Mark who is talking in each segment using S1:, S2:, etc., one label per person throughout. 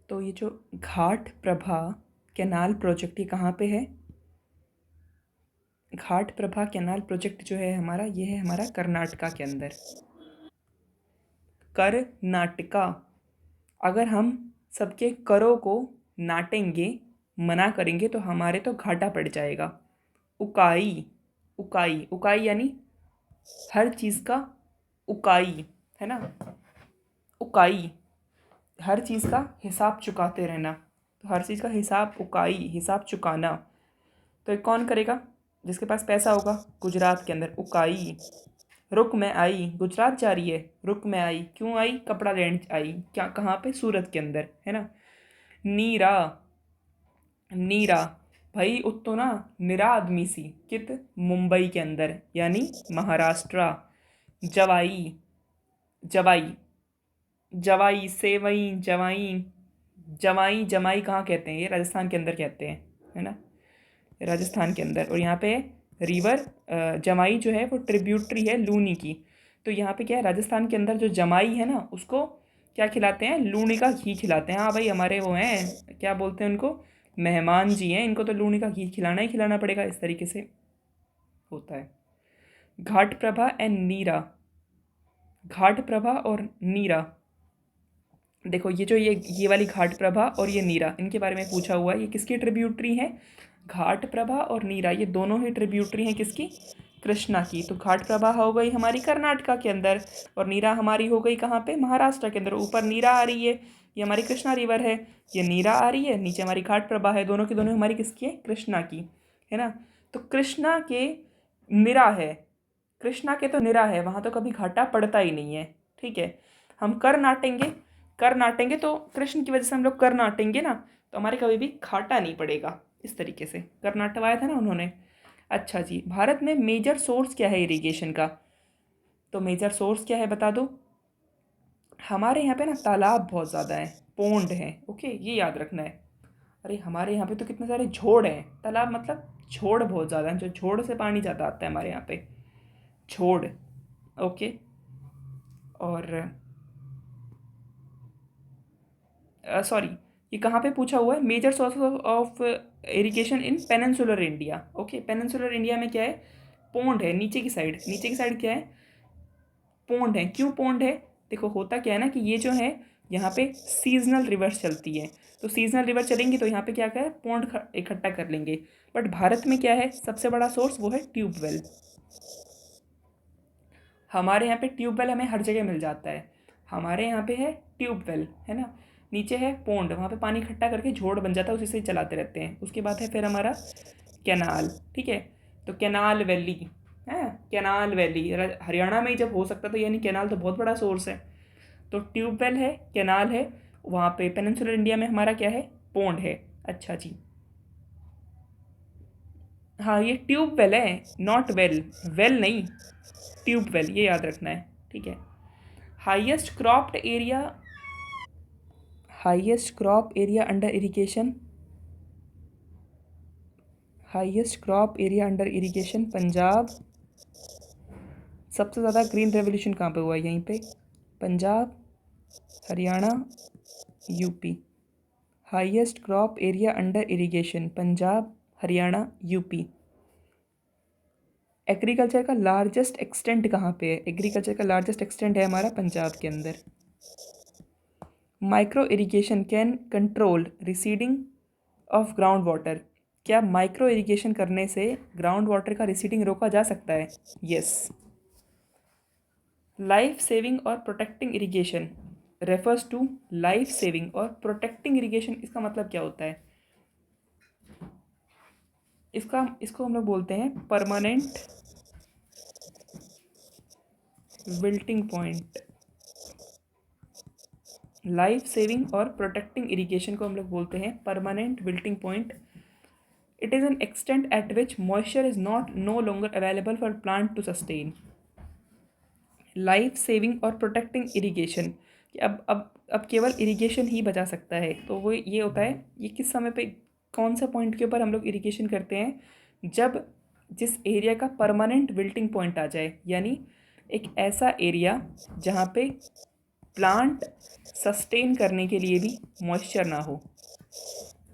S1: तो ये जो घाट प्रभा कैनाल प्रोजेक्ट ये कहाँ पे है? घाट प्रभा कैनाल प्रोजेक्ट जो है हमारा, ये है हमारा कर्नाटका के अंदर। कर्नाटका। अगर हम सबके करों को नाटेंगे, मना करेंगे तो हमारे तो घाटा पड़ जाएगा। उकाई। उकाई उकाई यानी हर चीज़ का उकाई, है ना। उकाई हर चीज़ का हिसाब चुकाते रहना, तो हर चीज़ का हिसाब, उकाई हिसाब चुकाना। तो ये कौन करेगा? जिसके पास पैसा होगा। गुजरात के अंदर उकाई। रुक मैं आई, गुजरात जा रही है, रुक मैं आई, क्यों आई? कपड़ा लेने आई। क्या, कहाँ पे? सूरत के अंदर, है ना। नीरा। नीरा भाई उत्तो ना, निरा आदमी सी कित मुंबई के अंदर यानी महाराष्ट्र। जवाई। जवाई। जवाई सेवई जवाई। जवाई जमाई कहाँ कहते हैं? ये राजस्थान के अंदर कहते हैं, है ना, राजस्थान के अंदर। और यहाँ पे रिवर जमाई जो है वो ट्रिब्यूटरी है लूनी की। तो यहाँ पे क्या है, राजस्थान के अंदर जो जमाई है ना, उसको क्या खिलाते हैं? लूनी का घी खिलाते हैं। हाँ भाई, हमारे वो हैं, क्या बोलते हैं उनको, मेहमान जी हैं, इनको तो लूनी का घी खिलाना ही खिलाना पड़ेगा, इस तरीके से होता है। घाट प्रभा एंड नीरा। घाट प्रभा और नीरा। देखो ये जो ये वाली घाट प्रभा और ये नीरा, इनके बारे में पूछा हुआ है। ये किसकी ट्रिब्यूटरी है? घाट प्रभा और नीरा ये दोनों ही ट्रिब्यूटरी हैं किसकी? कृष्णा की। तो घाट प्रभा हो गई हमारी कर्नाटका के अंदर, और नीरा हमारी हो गई कहाँ पे? महाराष्ट्र के अंदर। ऊपर नीरा आ रही है, ये हमारी कृष्णा रिवर है। ये नीरा आ रही है, नीचे हमारी घाट प्रभा है। दोनों की दोनों हमारी किसकी है? कृष्णा की, है ना। तो कृष्णा के निरा है, कृष्णा के तो निरा है, वहाँ तो कभी घाटा पड़ता ही नहीं है। ठीक है, हम कर नाटेंगे, कर नाटेंगे तो कृष्ण की वजह से हम लोग कर नाटेंगे ना, तो हमारे कभी भी घाटा नहीं पड़ेगा। इस तरीके से कर नाटवाया था ना उन्होंने। अच्छा जी, भारत में मेजर सोर्स क्या है इरिगेशन का? तो मेजर सोर्स क्या है बता दो। हमारे यहाँ पे ना तालाब बहुत ज़्यादा है, पोंड है, ओके, ये याद रखना है। अरे हमारे यहाँ पे तो कितने सारे झोड़ हैं, तालाब मतलब झोड़ बहुत ज़्यादा है, जो झोड़ से पानी ज़्यादा आता है हमारे यहाँ पे, झोड़। ओके। और सॉरी, ये कहाँ पे पूछा हुआ है? Major source of irrigation in peninsular India. Okay, peninsular India में क्या है? पोंड है, नीचे की साइड, नीचे की साइड क्या है? पोंड है। क्यों पोंड है? देखो होता क्या है ना कि ये जो है यहाँ पे सीजनल रिवर्स चलती है, तो सीजनल रिवर चलेंगी तो यहाँ पे क्या है, पोंड इकट्ठा कर लेंगे। बट भारत में क्या है सबसे बड़ा सोर्स? वो है ट्यूबवेल। हमारे यहाँ पे ट्यूबवेल हमें हर जगह मिल जाता है। हमारे यहाँ पे है ट्यूबवेल, है ना। नीचे है पोंड, वहाँ पे पानी इकट्ठा करके झोड़ बन जाता है, उसी से चलाते रहते हैं। उसके बाद है फिर हमारा कैनाल। ठीक है, तो कैनाल वैली है, कैनाल वैली हरियाणा में ही जब हो सकता था, यानी कैनाल तो बहुत बड़ा सोर्स है। तो ट्यूबवेल है, कैनाल है, वहाँ पे पेनिनसुलर इंडिया में हमारा क्या है? पोंड है। अच्छा जी, हाँ ये ट्यूबवेल है, नॉट वेल, वेल नहीं, ट्यूबवेल, ये याद रखना है। ठीक है। Highest cropped area, highest crop area under irrigation, highest crop area under irrigation Punjab. सबसे ज़्यादा ग्रीन रेवोल्यूशन कहाँ पे हुआ है? यहीं पे, Punjab, Haryana, UP. Highest crop area under irrigation Punjab, Haryana, UP. Agriculture का लार्जेस्ट एक्सटेंट कहाँ पे है? एग्रीकल्चर का लार्जेस्ट एक्सटेंट है हमारा पंजाब के अंदर। Micro irrigation can control receding of ground water. क्या माइक्रो इरिगेशन करने से ग्राउंड वाटर का रिसीडिंग रोका जा सकता है? यस। लाइफ सेविंग और protecting irrigation refers to, life saving और प्रोटेक्टिंग इरिगेशन इसका मतलब क्या होता है? इसको हम लोग बोलते हैं permanent wilting point. Life saving और प्रोटेक्टिंग इरिगेशन को हम लोग बोलते हैं permanent wilting point. It is an extent at which moisture is not no longer available for plant to sustain. Life saving और प्रोटेक्टिंग इरिगेशन कि अब केवल इरिगेशन ही बचा सकता है, तो वो ये होता है, ये किस समय पे, कौन सा पॉइंट के ऊपर हम लोग इरिगेशन करते हैं? जब जिस एरिया का परमानेंट विल्टिंग पॉइंट आ जाए, यानी एक ऐसा एरिया जहाँ पे प्लांट सस्टेन करने के लिए भी मॉइस्चर ना हो,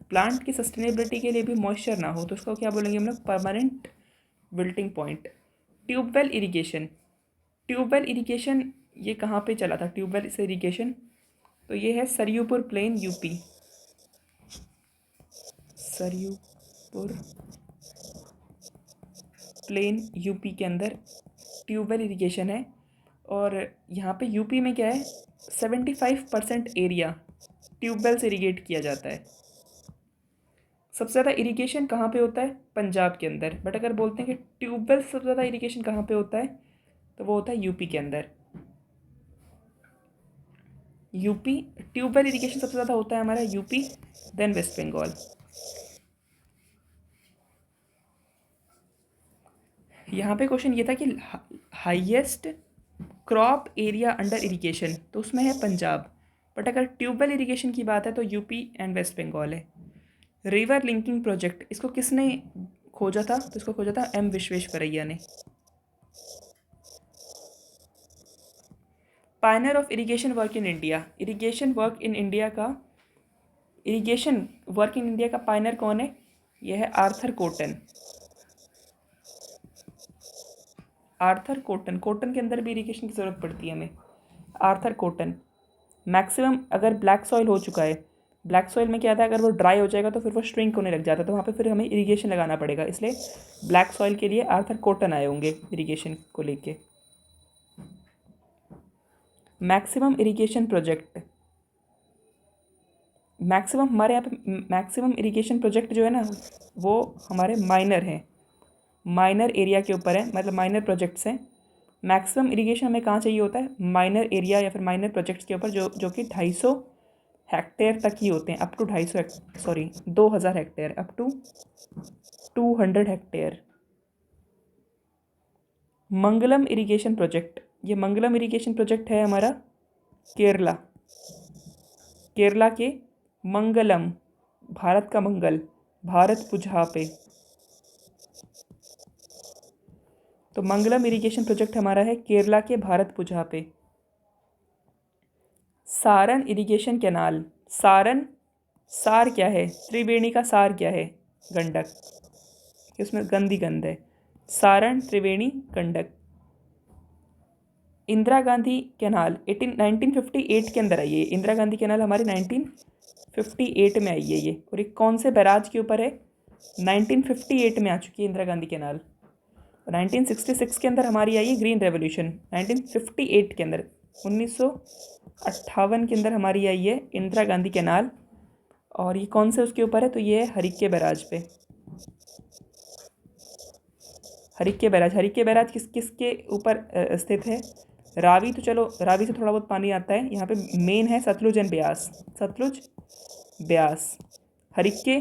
S1: प्लांट की सस्टेनेबिलिटी के लिए भी मॉइस्चर ना हो, तो उसको क्या बोलेंगे हम लोग? Permanent wilting point. Tubewell irrigation, tubewell irrigation ये कहाँ पे चला था ट्यूबवेल से इरिगेशन? तो ये है सरयूपुर प्लेन यूपी, सरयूपुर प्लेन यूपी के अंदर ट्यूबवेल इरिगेशन है। और यहाँ पे यूपी में क्या है, 75% एरिया ट्यूबवेल से इरिगेट किया जाता है। सबसे ज़्यादा इरिगेशन कहाँ पे होता है? पंजाब के अंदर। बट अगर बोलते हैं कि ट्यूबवेल सबसे ज़्यादा इरिगेशन कहाँ पे होता है, तो वो होता है यूपी के अंदर। यूपी ट्यूबवेल इरिगेशन सबसे ज़्यादा होता है हमारा यूपी, देन वेस्ट बंगाल। यहाँ पे क्वेश्चन ये था कि highest crop area under irrigation, तो उसमें है पंजाब। बट अगर ट्यूबवेल इरिगेशन की बात है तो यूपी एंड वेस्ट बंगाल है। रिवर लिंकिंग प्रोजेक्ट, इसको किसने खोजा था? तो इसको खोजा था एम विश्वेश्वरैया ने। Pioneer of irrigation work in India, irrigation work in India का पायनर कौन है? यह है Arthur cotton. Arthur cotton, cotton के अंदर भी इरिगेशन की ज़रूरत पड़ती है हमें। Arthur cotton. मैक्सिमम अगर ब्लैक सॉइल हो चुका है, ब्लैक सॉइल में क्या था, अगर वो ड्राई हो जाएगा तो फिर वो श्रिंक होने लग जाता है, तो वहाँ पे फिर हमें इरिगेशन लगाना पड़ेगा। इसलिए ब्लैक सॉइल के लिए आर्थर कॉटन आए होंगे इरिगेशन को लेके। मैक्सिमम इरिगेशन प्रोजेक्ट, मैक्सिमम हमारे यहाँ पे मैक्सिमम इरिगेशन प्रोजेक्ट जो है ना, वो हमारे माइनर हैं, माइनर एरिया के ऊपर है, मतलब माइनर प्रोजेक्ट्स हैं। मैक्सिमम इरिगेशन हमें कहाँ चाहिए होता है? माइनर एरिया या फिर माइनर प्रोजेक्ट्स के ऊपर, जो कि 250 हेक्टेयर तक ही होते हैं, up to 2000 hectare, up to 200 hectare. Mangalam irrigation project, ये मंगलम इरिगेशन प्रोजेक्ट है हमारा केरला, केरला के मंगलम, भारत का मंगल, भारत पुजहा पे। तो मंगलम इरिगेशन प्रोजेक्ट हमारा है केरला के भारत पुजहा पे। सारन इरिगेशन कैनाल, सारन, सार क्या है? त्रिवेणी का सार क्या है? गंडक, कि उसमें गंदी गंध है। सारण, त्रिवेणी, गंडक। इंदिरा गांधी कैनाल 1958 के अंदर आई है। इंदिरा गांधी कैनाल हमारे 1958 में आई है ये। और ये कौन से बैराज के ऊपर है? 1958 में आ चुकी है इंदिरा गांधी कैनाल। 1966 के अंदर हमारी आई है ग्रीन रेवोल्यूशन। 1958 के अंदर, 1958 के अंदर हमारी आई है इंदिरा गांधी कैनाल। और ये कौन से उसके ऊपर है? तो ये है हरिक्के बैराज पे। हरिक्के बैराज, हरिक्के बैराज किसके ऊपर स्थित है? रावी, तो चलो रावी से थोड़ा बहुत पानी आता है। यहाँ पे मेन है सतलुज एंड ब्यास, सतलुज ब्यास। हरिक्के,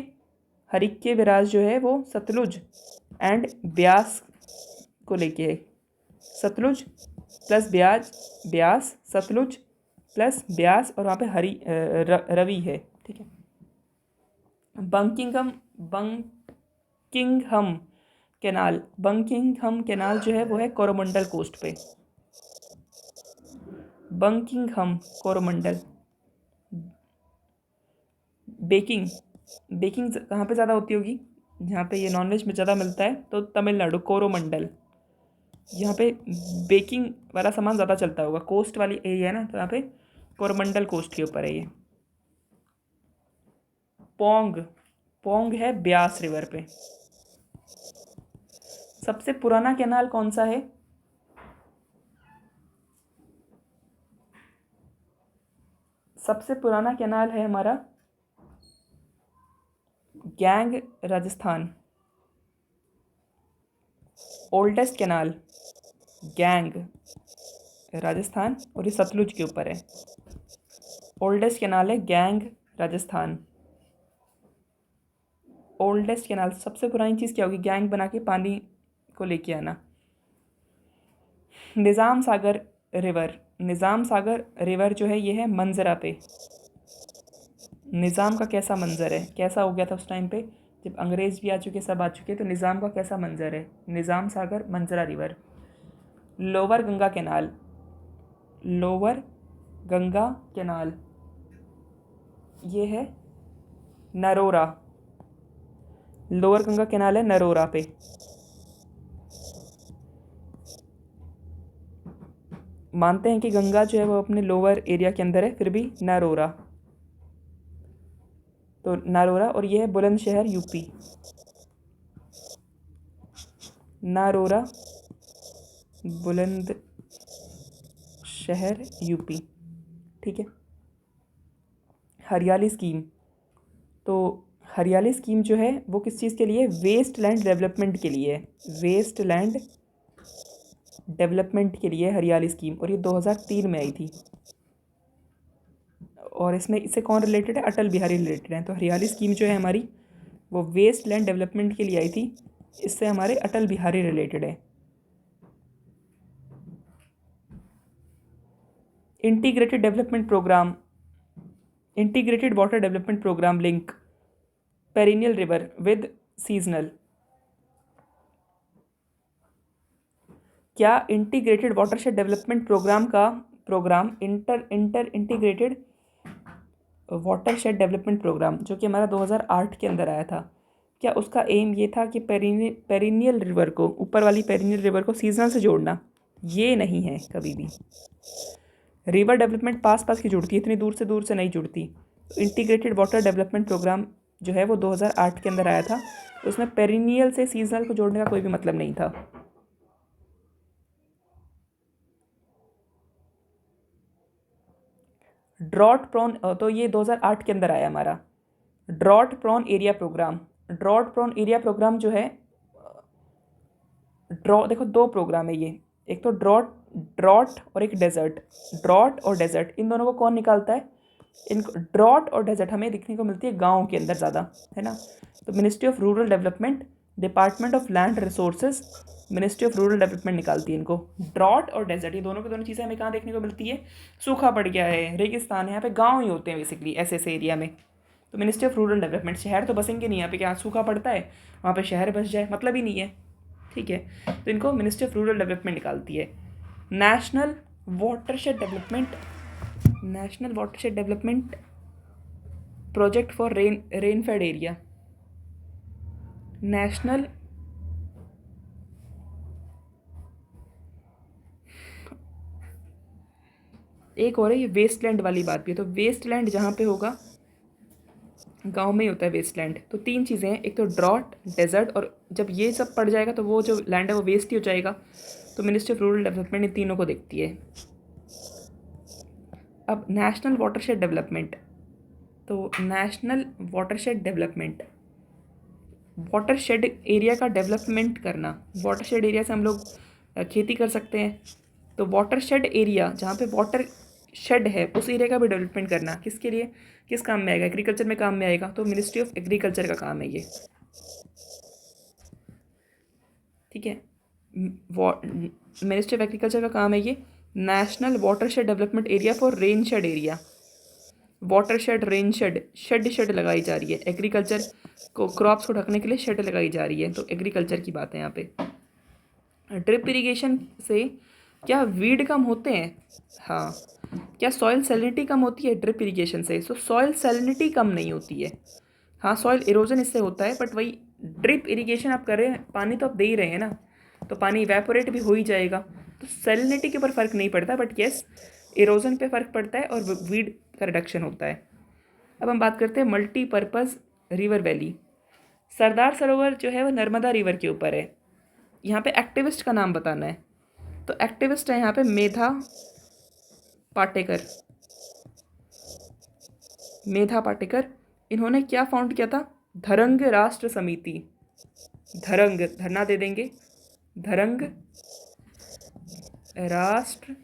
S1: हरिक्के बैराज जो है वो सतलुज एंड ब्यास को लेके है। सतलुज प्लस ब्यास, सतलुज प्लस ब्यास, और वहाँ पे रवि है। ठीक है। बंकिंगहम कैनाल, बंकिंगहम कैनाल जो है वो है कोरोमंडल कोस्ट पे। बंकिंगहम, कोरोमंडल। बेकिंग, बेकिंग कहाँ पे ज़्यादा होती होगी? जहाँ पे ये नॉनवेज में ज़्यादा मिलता है, तो तमिलनाडु, कोरोमंडल। यहाँ पे बेकिंग वाला सामान ज़्यादा चलता होगा, कोस्ट वाली एरिया है ना, तो यहाँ पे कोरोमंडल कोस्ट के ऊपर है ये। पोंग, पोंग है ब्यास रिवर पे। सबसे पुराना कैनाल कौन सा है? सबसे पुराना कैनाल है हमारा gang, Rajasthan. Oldest canal gang, Rajasthan, और ये सतलुज के ऊपर है। ओल्डेस्ट कैनाल है गैंग, राजस्थान। ओल्डेस्ट कैनाल, सबसे पुरानी चीज़ क्या होगी? गैंग बना के पानी को लेके आना। निज़ाम सागर रिवर, निज़ाम सागर रिवर जो है ये है मंजरा पे। निज़ाम का कैसा मंजर है, कैसा हो गया था उस टाइम पे जब अंग्रेज़ भी आ चुके, सब आ चुके, तो निज़ाम का कैसा मंजर है? Nizam Sagar, Manjra river. Lower Ganga canal, lower Ganga canal, ये है नरोरा, लोअर गंगा कैनाल है नरोरा पे। मानते हैं कि गंगा जो है वो अपने लोअर एरिया के अंदर है, फिर भी नरोरा, तो नरोरा। और ये है बुलंदशहर यूपी, नरोरा बुलंदशहर यूपी। ठीक है। हरियाली स्कीम, तो हरियाली स्कीम जो है वो किस चीज़ के लिए? वेस्ट लैंड डेवलपमेंट के लिए है, वेस्ट लैंड डेवलपमेंट के लिए हरियाली स्कीम, और ये 2003 में आई थी। और इसमें इससे कौन रिलेटेड है? अटल बिहारी रिलेटेड है। तो हरियाली स्कीम जो है हमारी वो वेस्ट लैंड डेवलपमेंट के लिए आई थी, इससे हमारे अटल बिहारी रिलेटेड है। Integrated development programme, integrated water development programme link perennial river with seasonal. क्या इंटीग्रेटेड वाटरशेड डेवलपमेंट प्रोग्राम का programme integrated watershed development programme जो कि हमारा 2008 के अंदर आया था, क्या उसका एम ये था कि पेरिनियल रिवर को, ऊपर वाली पेरिनियल रिवर को सीजनल से जोड़ना? ये नहीं है कभी भी। रिवर डेवलपमेंट पास पास की जुड़ती है, इतनी दूर से नहीं जुड़ती। तो इंटीग्रेटेड वाटर डेवलपमेंट प्रोग्राम जो है वो 2008 के अंदर आया था, तो उसमें पेरिनियल से सीजनल को जोड़ने का कोई भी मतलब नहीं था। ड्रॉट प्रोन, तो ये 2008 के अंदर आया हमारा drought prone area programme. Drought prone area programme जो है, देखो दो प्रोग्राम है ये, एक तो ड्रॉट ड्रॉट और एक डेजर्ट। ड्रॉट और डेजर्ट इन दोनों को कौन निकालता है? इनको ड्रॉट और डेजर्ट हमें दिखने को मिलती है गाँव के अंदर ज़्यादा, है ना। तो ministry of rural development, department of land resources, ministry of rural development निकालती है इनको। ड्रॉट और डेजर्ट ये दोनों की दोनों चीज़ें हमें कहाँ देखने को मिलती है? सूखा पड़ गया है, रेगिस्तान है, यहाँ पे गाँव ही होते हैं बेसिकली ऐसे ऐसे एरिया में। तो मिनिस्ट्री ऑफ रूरल डेवलपमेंट, शहर तो बसेंगे नहीं यहाँ पे, क्या सूखा पड़ता है वहाँ पे शहर बस जाए? मतलब ही नहीं है। ठीक है, तो इनको मिनिस्ट्री ऑफ रूरल डेवलपमेंट निकालती है। National watershed development, national watershed development project for rainfed area, national एक और है ये वेस्टलैंड वाली बात भी है। तो वेस्टलैंड जहाँ पे होगा गांव में ही होता है वेस्टलैंड। तो तीन चीज़ें हैं, एक तो ड्रॉट, डेजर्ट, और जब ये सब पड़ जाएगा तो वो जो लैंड है वो वेस्ट ही हो जाएगा। तो ministry of rural development in तीनों को देखती है। अब नेशनल वाटरशेड डेवलपमेंट, तो national watershed development, watershed area का डेवलपमेंट करना। वाटरशेड एरिया से हम लोग खेती कर सकते हैं, तो वाटरशेड एरिया जहाँ पे वाटर शेड है उस एरिया का भी डेवलपमेंट करना। किसके लिए, किस काम में आएगा? एग्रीकल्चर में काम में आएगा, तो मिनिस्ट्री ऑफ एग्रीकल्चर का काम है ये। ठीक है, मिनिस्ट्री ऑफ एग्रीकल्चर का काम है ये। National watershed development area for rain shed area, watershed rain shed, shed लगाई जा रही है एग्रीकल्चर को, क्रॉप्स को ढकने के लिए शेड लगाई जा रही है। तो एग्रीकल्चर की बात है यहाँ पे। ड्रिप इरिगेशन से क्या वीड कम होते हैं? हाँ। क्या सॉइल सैलिनिटी कम होती है ड्रिप इरिगेशन से? तो सॉइल सैलिनिटी कम नहीं होती है। हाँ, सॉइल इरोजन इससे होता है, बट वही ड्रिप इरिगेशन आप कर रहे हैं, पानी तो आप दे ही रहे हैं ना, तो पानी इवेपोरेट भी हो ही जाएगा, तो सैलिनिटी के ऊपर फ़र्क नहीं पड़ता, बट येस इरोजन पे फ़र्क पड़ता है और वीड का रिडक्शन होता है। अब हम बात करते हैं multipurpose river valley. Sardar Sarovar जो है वो नर्मदा रिवर के ऊपर है। यहाँ पे एक्टिविस्ट का नाम बताना है, तो एक्टिविस्ट है यहाँ पे मेधा पाटेकर। मेधा पाटेकर, इन्होंने क्या फाउंड किया था? धरंग राष्ट्र समिति। धरंग, धरना दे देंगे, धरंग राष्ट्र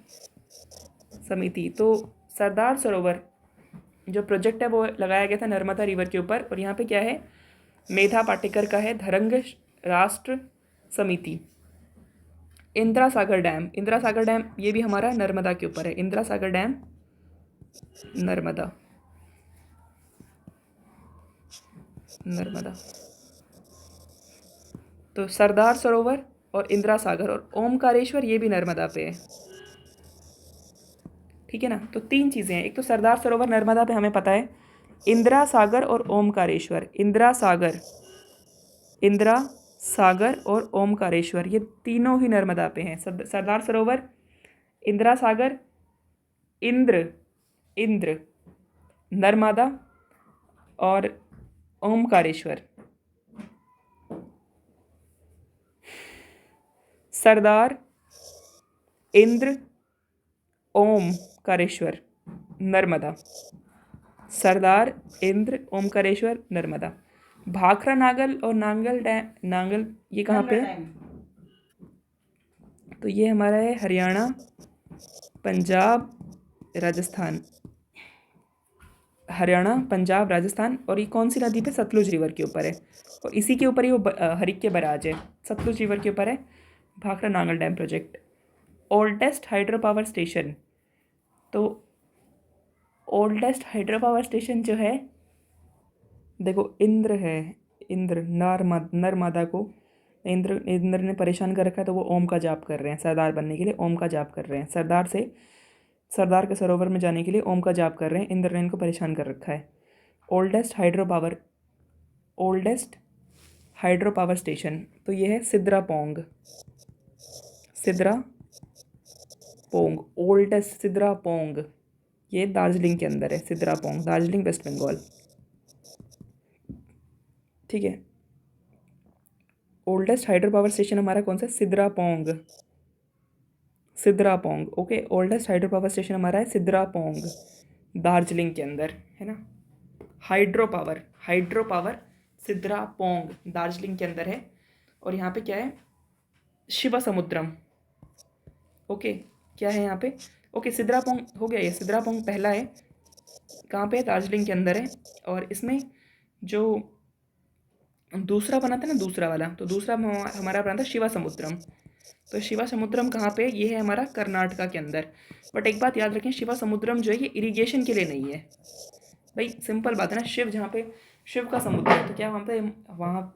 S1: समिति। तो सरदार सरोवर जो प्रोजेक्ट है वो लगाया गया था नर्मदा रिवर के ऊपर, और यहाँ पे क्या है? मेधा पाटेकर का है धरंग राष्ट्र समिति। इंदिरा सागर डैम, इंदिरा सागर डैम ये भी हमारा नर्मदा के ऊपर है। इंदिरा सागर डैम नर्मदा, नर्मदा। तो सरदार सरोवर और इंदिरा सागर और ओमकारेश्वर ये भी नर्मदा पे है। ठीक है ना। तो 3 चीज़ें हैं, एक तो सरदार सरोवर नर्मदा पे हमें पता है, इंदिरा सागर और ओमकारेश्वर, इंदिरा सागर और ओमकारेश्वर, ये तीनों ही नर्मदा पे हैं। सरदार सरोवर, इंदिरा सागर, इंद्र नर्मदा और ओमकारेश्वर। सरदार, इंद्र, ओमकारेश्वर, नर्मदा। सरदार, इंद्र, ओमकारेश्वर, नर्मदा। भाखड़ा नागल और नांगल ये कहाँ पे है? तो ये हमारा है हरियाणा, पंजाब, राजस्थान। हरियाणा, पंजाब, राजस्थान। और ये कौन सी नदी पे? सतलुज रिवर के ऊपर है, और इसी के ऊपर ही वो हरिक्के बराज है, सतलुज रिवर के ऊपर है Bhakra Nangal dam project. Oldest hydro power station, तो ओल्डेस्ट हाइड्रो पावर स्टेशन जो है, देखो इंद्र है, इंद्र नर्मदा को इंद्र ने परेशान कर रखा है, तो वो ओम का जाप कर रहे हैं, सरदार बनने के लिए ओम का जाप कर रहे हैं, सरदार के सरोवर में जाने के लिए ओम का जाप कर रहे हैं, इंद्र ने इनको परेशान कर रखा है। ओल्डेस्ट हाइड्रो पावर स्टेशन, तो ये है सिद्रापोंग, ओल्डेस्ट सिद्रापोंग, ये दार्जिलिंग के अंदर है, सिद्रापोंग, दार्जिलिंग, वेस्ट बंगाल। ठीक है, ओल्डेस्ट हाइड्रो पावर स्टेशन हमारा कौन सा? Sidrapong. Okay, oldest hydro power station हमारा है सिद्रापोंग, दार्जिलिंग के अंदर, है ना। हाइड्रो पावर सिद्रापोंग दार्जिलिंग के अंदर है। और यहाँ पे क्या है? शिवा समुद्रम। ओके, क्या है यहाँ पे? ओके, सिद्रापोंग हो गया, ये सिद्रापोंग पहला है, कहाँ पे है? दार्जिलिंग के अंदर है। और इसमें जो दूसरा बना था ना, दूसरा वाला, तो दूसरा हमारा बना था शिवा समुद्रम। तो शिवा समुद्रम कहाँ पे? ये है हमारा कर्नाटका के अंदर। बट एक बात याद रखें, शिवा समुद्रम जो है ये इरिगेशन के लिए नहीं है भाई, सिंपल बात है ना, शिव जहाँ पे शिव का समुद्र है, तो क्या वहाँ पे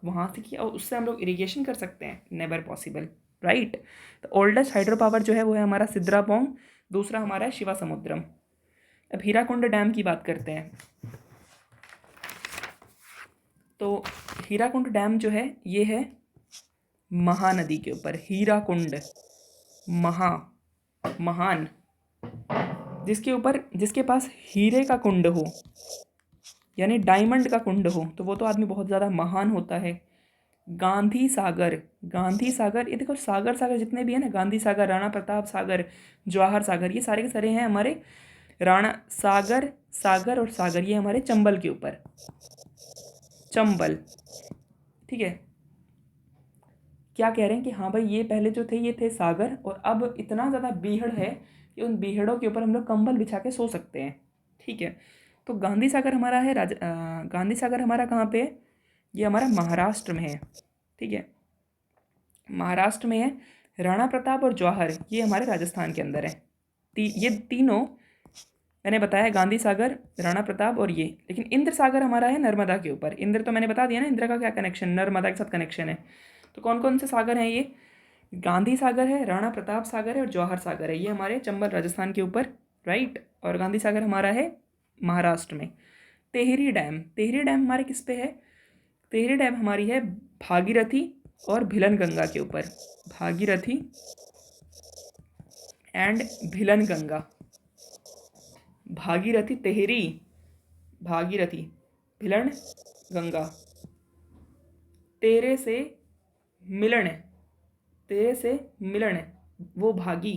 S1: वहाँ से किया और उससे हम लोग इरिगेशन कर सकते हैं? Never possible, right. तो ओल्डेस्ट हाइड्रो पावर जो है वो है हमारा सिद्रापोंग, दूसरा हमारा है शिवा समुद्रम। अब हीराकुंड डैम की बात करते हैं। तो हीराकुंड डैम जो है ये है महानदी के ऊपर, हीराकुंड, महान, जिसके पास हीरे का कुंड हो, यानी डायमंड का कुंड हो, तो वो तो आदमी बहुत ज़्यादा महान होता है। गांधी सागर, ये देखो सागर जितने भी हैं ना, गांधी सागर, राणा प्रताप सागर, जवाहर सागर, ये सारे के सारे हैं हमारे राणा सागर और सागर, ये हमारे चंबल के ऊपर, चंबल। ठीक है, क्या कह रहे हैं कि हाँ भाई ये पहले जो थे ये थे सागर, और अब इतना ज़्यादा बीहड़ है कि उन बीहड़ों के ऊपर हम लोग कंबल बिछा के सो सकते हैं। ठीक है, तो गांधी सागर हमारा है गांधी सागर हमारा कहाँ पे है? ये हमारा महाराष्ट्र में है। ठीक है, महाराष्ट्र में है। राणा प्रताप और जवाहर ये हमारे राजस्थान के अंदर है। ये तीनों मैंने बताया, गांधी सागर, राणा प्रताप और ये। लेकिन इंद्र सागर हमारा है नर्मदा के ऊपर। इंद्र तो मैंने बता दिया ना, इंद्र का क्या कनेक्शन, नर्मदा के साथ कनेक्शन है। तो कौन कौन से सागर हैं ये? गांधी सागर है, राणा प्रताप सागर है और जवाहर सागर है, ये हमारे चंबल राजस्थान के ऊपर, राइट। और गांधी सागर हमारा है महाराष्ट्र में। टेहरी डैम हमारे किस पे है? टेहरी डैम हमारी है भागीरथी और भिलन गंगा के ऊपर, Bhagirathi and villain Ganga, Bhagirathi villain Ganga. तेरे से मिलन वो भागी,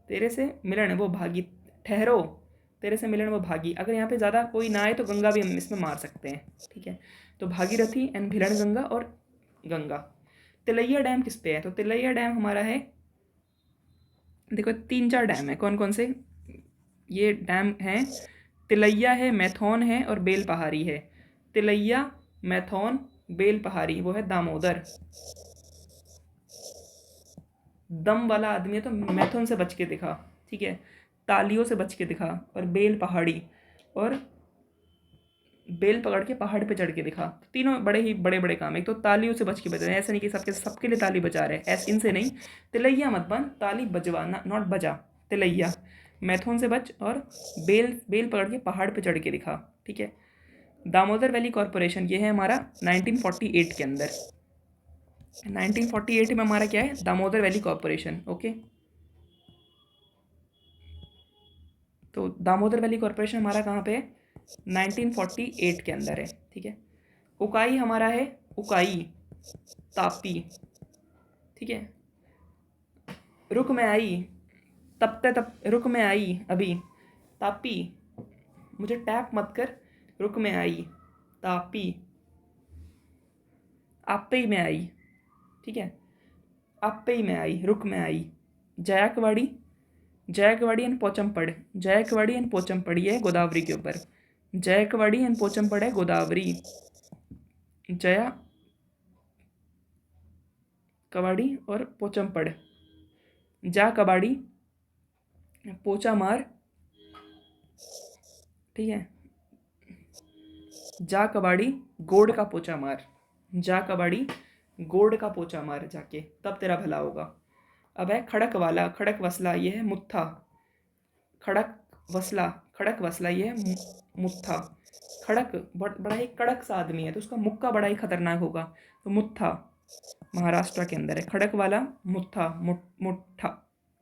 S1: तेरे से मिलन वो भागी, ठहरो, तेरे से मिलन वो भागी। अगर यहाँ पे ज़्यादा कोई ना आए तो गंगा भी हम इसमें मार सकते हैं। ठीक है, तो भागीरथी एंड भिलन गंगा और गंगा। तिलैया डैम किस पे है? तो तिलैया डैम हमारा है, देखो 3-4 डैम है, कौन कौन से ये डैम हैं? तिलैया है, मैथौन है और बेलपहाड़ी है। तिलैया, मैथौन, बेलपहाड़ी, वो है दामोदर। दम वाला आदमी है तो मैथुन से बच के दिखा, ठीक है, तालियों से बच के दिखा, और बेल पहाड़ी, और बेल पकड़ के पहाड़ पे चढ़ के दिखा। तीनों बड़े ही बड़े बड़े काम। एक तो तालियों से बच के बज रहे हैं, ऐसा नहीं कि सबके लिए ताली बजा रहे हैं, ऐसे इनसे नहीं। तिलैया मत बन, ताली बजवा, नॉट बजा, तिलैया। मैथुन से बच और बेल बेल पकड़ के पहाड़ पे चढ़ के दिखा। ठीक है। दामोदर वैली कॉरपोरेशन ये है हमारा 1948 के अंदर। 1948 में हमारा क्या है, दामोदर वैली कॉरपोरेशन। ओके, तो दामोदर वैली कॉरपोरेशन हमारा कहाँ पे है, 1948 के अंदर है। ठीक है। उकाई हमारा है, उकाई तापी। ठीक है। रुक में आई, तपते तप रुक में आई अभी, तापी, मुझे टैप मत कर, रुक में आई तापी, आप पे ही में आई। ठीक है, आप पे ही में आई, रुक में आई। जायकवाड़ी, जायकवाड़ी एंड पोचमपड़, जायकवाड़ी एंड पोचमपड़ ये है गोदावरी के ऊपर। जायकवाड़ी एंड पोचमपड़ है गोदावरी। जया कवाड़ी और पोचमपड़, जा कबाड़ी, पोचा मार। ठीक है, जा कबाड़ी, गोड़ का पोचा मार, जा कबाड़ी गोड़ का पोचा मार जाके, तब तेरा भला होगा। अब है खड़क वाला, खड़क वसला ये है मुत्था, खड़क वसला, खड़क वसला ये है मुत्था। खड़क बड़ा ही कड़क सा आदमी है तो उसका मुक्का बड़ा ही खतरनाक होगा, तो मुत्था महाराष्ट्र के अंदर है। खड़क वाला मुत्था, मुट्ठा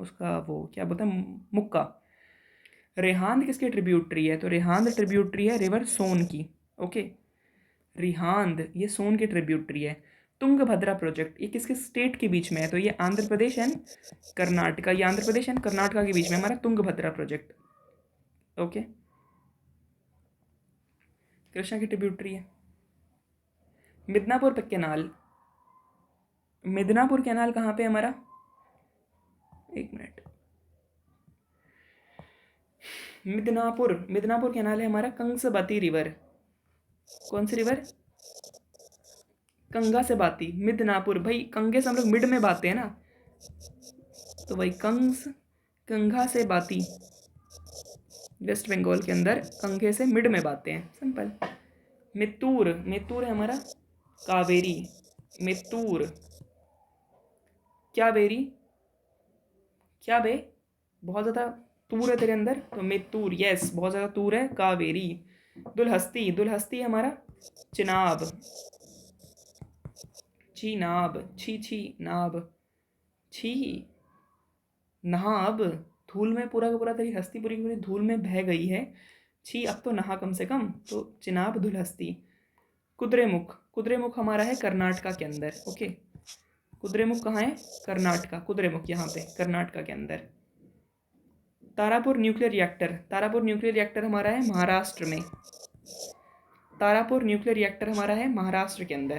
S1: उसका वो क्या बोलते हैं, मुक्का। रेहांद किसकी ट्रिब्यूटरी है, तो रेहांद ट्रिब्यूटरी है रिवर सोन की। ओके, रिहांद ये सोन की ट्रिब्यूटरी है। तुंगभद्रा प्रोजेक्ट ये किसके स्टेट के बीच में है, तो ये आंध्र प्रदेश एंड कर्नाटका, ये आंध्र प्रदेश एंड कर्नाटका के बीच में हमारा तुंगभद्रा प्रोजेक्ट। ओके, कृष्णा की ट्रिब्यूटरी है। मिदनापुर कैनाल, मिदनापुर कैनाल कहाँ पे हमारा, एक मिनट, मिदनापुर, मिदनापुर कैनाल है हमारा कंसबती रिवर। कौन सी रिवर, कंगा से बाती, मिदनापुर, भाई कंगे से हम लोग मिड में बाते हैं ना, तो भाई कंघा से बाती, वेस्ट बंगाल के अंदर कंगे से मिड में बाते हैं, सिंपल। मित्तूर, मित्तूर है हमारा कावेरी, मित्तूर, क्या बेरी, क्या बे, बहुत ज़्यादा तूर है तेरे अंदर, तो मित्तूर, यस बहुत ज़्यादा तूर है, कावेरी। दुलहस्ती, दुलहस्ती है हमारा चिनाब, छी नाब, छी छी नाब, छी नहाब, धूल में पूरा का पूरा तेरी हस्ती पूरी की पूरी धूल में बह गई है, छी अब तो नहा कम से कम, तो चिनाब दुलहस्ती। कुद्रेमुख, कुद्रेमुख हमारा है कर्नाटका के अंदर। ओके, कुद्रेमुख कहाँ है, कर्नाटका, कुद्रेमुख यहाँ पे कर्नाटका के अंदर। Tarapur nuclear reactor, Tarapur nuclear reactor हमारा है महाराष्ट्र में, तारापुर न्यूक्लियर रिएक्टर हमारा है महाराष्ट्र के अंदर।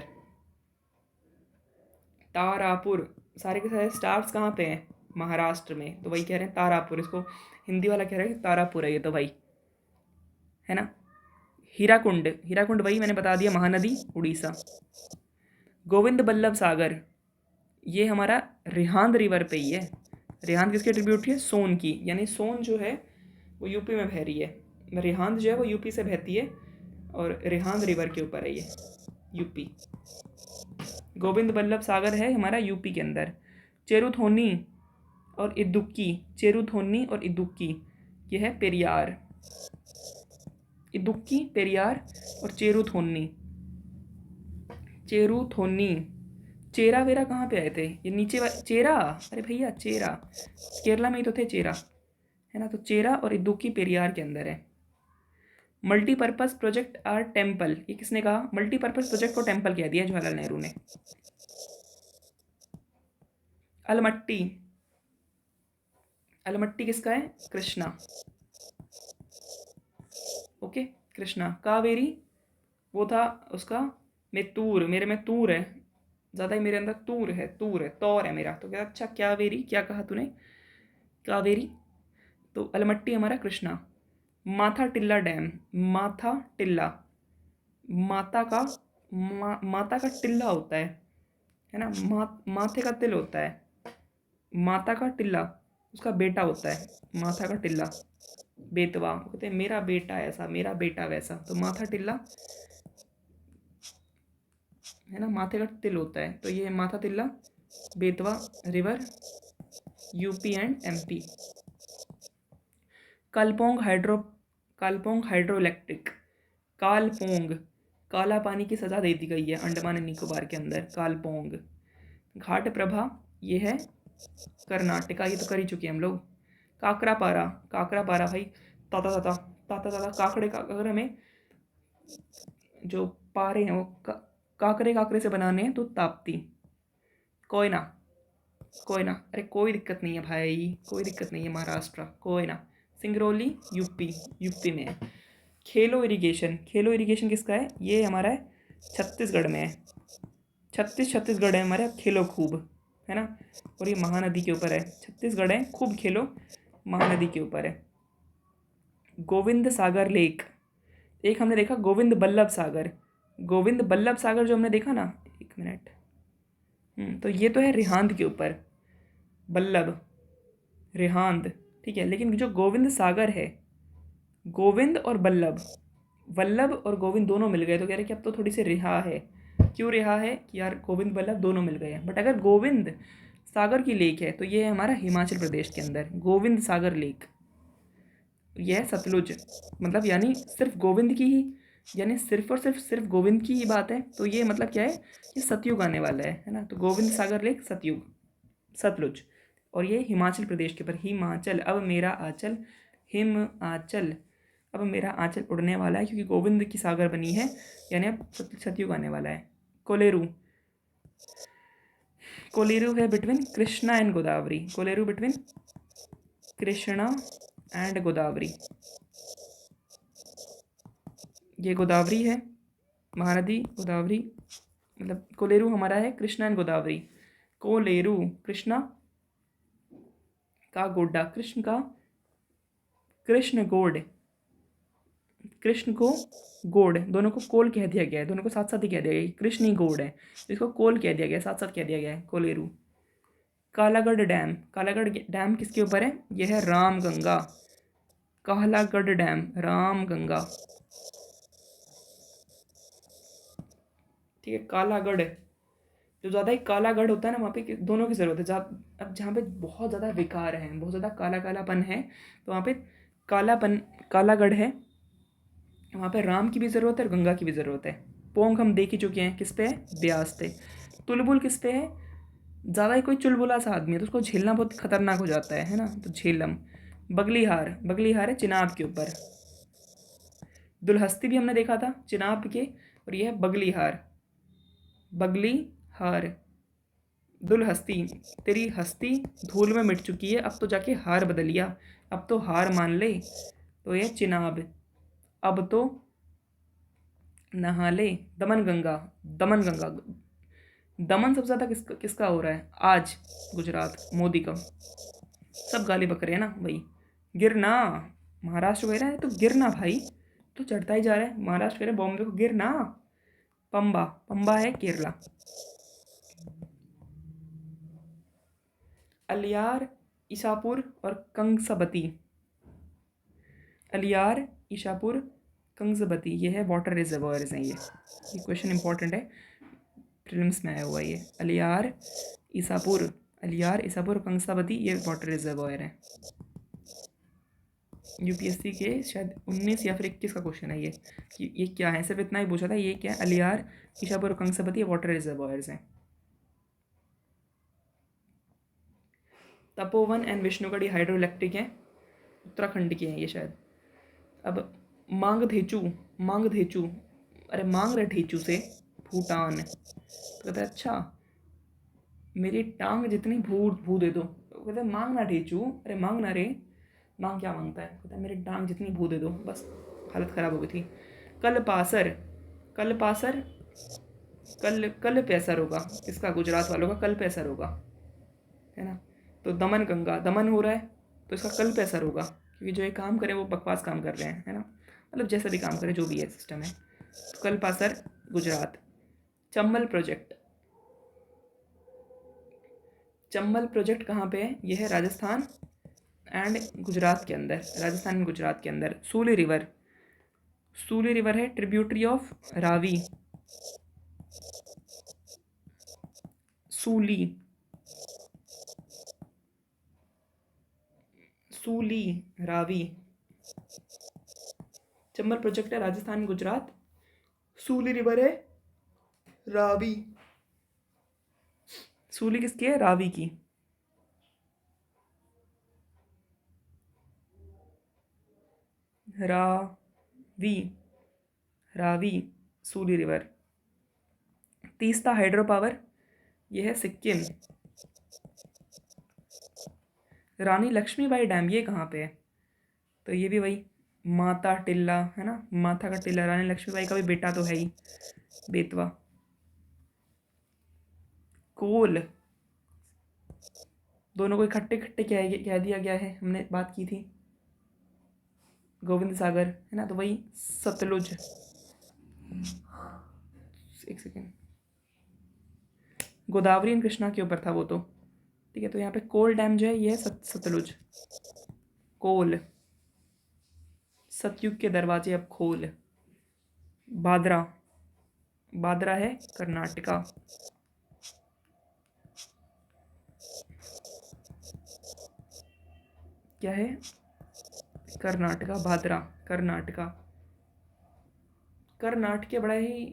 S1: तारापुर, सारे के सारे स्टार्स कहाँ पे हैं, महाराष्ट्र में, तो वही कह रहे हैं तारापुर, इसको हिंदी वाला कह रहा है कि तारापुर है ये, तो भाई है ना। हीराकुंड, हीराकुंड वही मैंने बता दिया, महानदी उड़ीसा। गोविंद बल्लभ सागर ये हमारा रिहांद रिवर पे ही है। रिहांद किसकी ट्रिब्यूटरी है, सोन की, यानी सोन जो है वो यूपी में बह रही है, रिहांद जो है वो यूपी से बहती है और रिहांद रिवर के ऊपर है ये, यूपी। गोविंद बल्लभ सागर है हमारा यूपी के अंदर। चेरुथोनी और इदुक्की, चेरुथोनी और इदुक्की ये है पेरियार, इदुक्की पेरियार और चेरुथोनी, चेरुथोनी। चेरा वेरा कहाँ पे आए थे, ये नीचे चेरा, अरे भैया चेरा केरला में ही तो थे चेरा, है ना, तो चेरा और इदुक्की पेरियार के अंदर है। मल्टीपर्पज़ प्रोजेक्ट आर टेम्पल, ये किसने कहा, मल्टीपर्पज़ प्रोजेक्ट को टेम्पल कह दिया जवाहरलाल नेहरू ने। अलमट्टी, अलमट्टी किसका है, कृष्णा। ओके, कृष्णा। कावेरी वो था उसका, मैं तूर, मेरे में तूर है ज़्यादा ही, मेरे अंदर तूर है, तूर है, तौर है मेरा, तो क्या, अच्छा क्या वेरी, क्या कहा तूने, कावेरी, तो अलमट्टी हमारा कृष्णा। माथा टिल्ला डैम, माथा टिल्ला, माता का माता का टिल्ला होता है ना, माथे का तिल होता है, माता का टिल्ला उसका बेटा होता है, माथा का टिल्ला, बेतवा कहते हैं मेरा बेटा ऐसा, मेरा बेटा वैसा, तो माथा टिल्ला है ना, माथे का तिल होता है, तो ये Mata Tila, Betwa river, UP and MP. Kalpong hydro electric. Kalpong, Kala Pani की सज़ा दे दी गई है अंडमान एंड निकोबार के अंदर, कालपोंग। घाट प्रभा ये है कर्नाटका, ये तो कर ही चुके हैं हम लोग। काकरापारा, काकरापारा भाई, ताता ताता ताता ताता काकड़े का, अगर हमें जो पारे हैं वो काकरे काकरे से बनाने हैं तो ताप्ती। कोयना, कोयना, अरे कोई दिक्कत नहीं है भाई, कोई दिक्कत नहीं है, महाराष्ट्र, कोयना। सिंगरौली यूपी, यूपी में है। खेलो इरिगेशन, खेलो इरिगेशन किसका है? ये हमारा है छत्तीसगढ़ में है। छत्तीसगढ़ है हमारे, खेलो खूब, है ना। और ये महानदी के ऊपर है, छत्तीसगढ़ है, खूब खेलो महानदी के ऊपर है। गोविंद सागर लेक, एक हमने देखा गोविंद बल्लभ सागर, गोविंद बल्लभ सागर जो हमने देखा ना, एक मिनट, तो ये तो है रिहांद के ऊपर, बल्लभ रिहांद, ठीक है। लेकिन जो गोविंद सागर है, गोविंद और बल्लभ, वल्लभ और गोविंद दोनों मिल गए, तो कह रहे कि अब तो थोड़ी सी रिहा है। क्यों रिहा है कि यार गोविंद बल्लभ दोनों मिल गए हैं। बट अगर गोविंद सागर की लेक है तो ये है हमारा हिमाचल प्रदेश के अंदर, गोविंद सागर लेक। यह सतलुज, मतलब यानी सिर्फ गोविंद की ही, यानी सिर्फ और सिर्फ गोविंद की ही बात है, तो ये मतलब क्या है, ये सतयुग आने वाला है ना। तो गोविंद सागर लेक सतयुग, सतलुज। और ये हिमाचल प्रदेश के ऊपर, हिमाचल अब मेरा आंचल, हिमाचल अब मेरा आंचल उड़ने वाला है, क्योंकि गोविंद की सागर बनी है, यानी अब सतयुग आने वाला है। कोलेरू, कोलेरू है between Krishna and Godavari, Kolleru between Krishna and Godavari. ये गोदावरी है, महानदी गोदावरी, मतलब कोलेरू हमारा है कृष्णा एंड गोदावरी। कोलेरू, कृष्णा का गोड्डा, कृष्ण का, कृष्ण गोड, कृष्ण को गोड, दोनों को कोल कह दिया गया है, दोनों को साथ साथ ही कह दिया गया है, कृष्ण ही गोड है, तो इसको कोल कह दिया गया है, साथ साथ कह दिया गया है, कोलेरू। कालागढ़ डैम, कालागढ़ डैम किसके ऊपर है? यह है रामगंगा, कालागढ़ डैम रामगंगा, ठीक है। कालागढ़, जो ज़्यादा ही कालागढ़ होता है ना, वहाँ पे दोनों की ज़रूरत है। अब जहाँ पे बहुत ज़्यादा विकार है, बहुत ज़्यादा काला कालापन है, तो वहाँ पे कालापन, कालागढ़ है, वहाँ पे राम की भी ज़रूरत है और गंगा की भी ज़रूरत है। पोंग हम देख ही चुके हैं, किस पे है? ब्यास पे। तुलबुल किस पे है? ज़्यादा ही कोई चुलबुला सा आदमी है तो उसको झेलना बहुत खतरनाक हो जाता है ना, तो झेलम। बगलीहार, बगलीहार है चिनाब के ऊपर। दुलहस्ती भी हमने देखा था चिनाब के, और यह है बगलीहार, बगलीहार। दुलहस्ती, तेरी हस्ती धूल में मिट चुकी है, अब तो जाके हार बदलिया, अब तो हार मान ले, तो यह चिनाब। अब तो नहा ले, दमन गंगा, दमन गंगा, दमन सबसे ज़्यादा किसका हो रहा है आज? गुजरात, मोदी का। सब गाली बक रहे हैं ना भाई। गिरना, महाराष्ट्र कह रहा है तो गिरना भाई, तो चढ़ता ही जा रहा है। महाराष्ट्र कह रहे हैं बॉम्बे को गिरना। पंबा, पंबा है केरला। अलियार, ईसापुर और कंसबती, अलियार, ईशापुर, कंसबती, ये है वाटर रिजर्वॉयर्स हैं। ये क्वेश्चन इंपॉर्टेंट है, प्रीलिम्स में आया हुआ है ये। अलियार, ईसापुर, अलियार, ईसापुर, कंसाबती, ये वाटर रिजर्वॉयर है। यूपीएससी के शायद 19 या फिर 21 का क्वेश्चन है ये, कि ये क्या है, सिर्फ इतना ही पूछा था, ये क्या है? अलियार, ईशापुर और कंसाबती, ये वाटर रिजर्वॉयर्स हैं। तपोवन एंड विष्णुगढ़ी हाइड्रो इलेक्ट्रिक हैं, उत्तराखंड के हैं ये शायद। अब मांगधेचू, मांगधेचू, अरे मांग रहे ढेचू से, भूटान। तो कहता है अच्छा मेरी टांग जितनी भू भू दे दो, तो कहता है मांग ना ढेचू, अरे मांग ना रे, मांग क्या मांगता है? कहता है मेरी टांग जितनी भू दे दो, बस हालत ख़राब हो गई थी। कल पासर, कल पासर, कल कल पैसर होगा इसका, गुजरात वालों का कल पैसर होगा, है ना। तो दमन गंगा, दमन हो रहा है तो इसका कल पैसर होगा, क्योंकि जो ये काम करें वो बकवास काम कर रहे हैं, है ना, मतलब जैसा भी काम करें, जो भी है सिस्टम है। तो कल passer Gujarat. Chambal project, Chambal project कहाँ पे है? यह है राजस्थान एंड गुजरात के अंदर, राजस्थान एंड गुजरात के अंदर। सूली रिवर, सूली रिवर है ट्रिब्यूटरी ऑफ रावी, सूली, सूली, रावी, चंबल प्रोजेक्ट है राजस्थान गुजरात। सूली रिवर है रावी। सूली किसकी है? रावी की। रावी, रावी, सूली रिवर। तीस्ता हाइड्रो पावर, ये है सिक्किम। रानी लक्ष्मीबाई डैम, ये कहाँ पे है? तो ये भी वही माता टिल्ला है ना, माथा का टिल्ला, रानी लक्ष्मीबाई का भी बेटा तो है ही, बेतवा। कोल, दोनों को इकट्ठे इकट्ठे कह दिया गया है, हमने बात की थी। गोविंद सागर है ना, तो वही सतलुज। एक सेकेंड, गोदावरी एंड कृष्णा के ऊपर था वो तो, ठीक है। तो यहाँ पे कोल डैम जो है ये है सतलुज। कोल, सतयुग के दरवाजे अब खोल। बादरा, बादरा है कर्नाटका। क्या है? कर्नाटका, भादरा, कर्नाटका। कर्नाटक बड़ा ही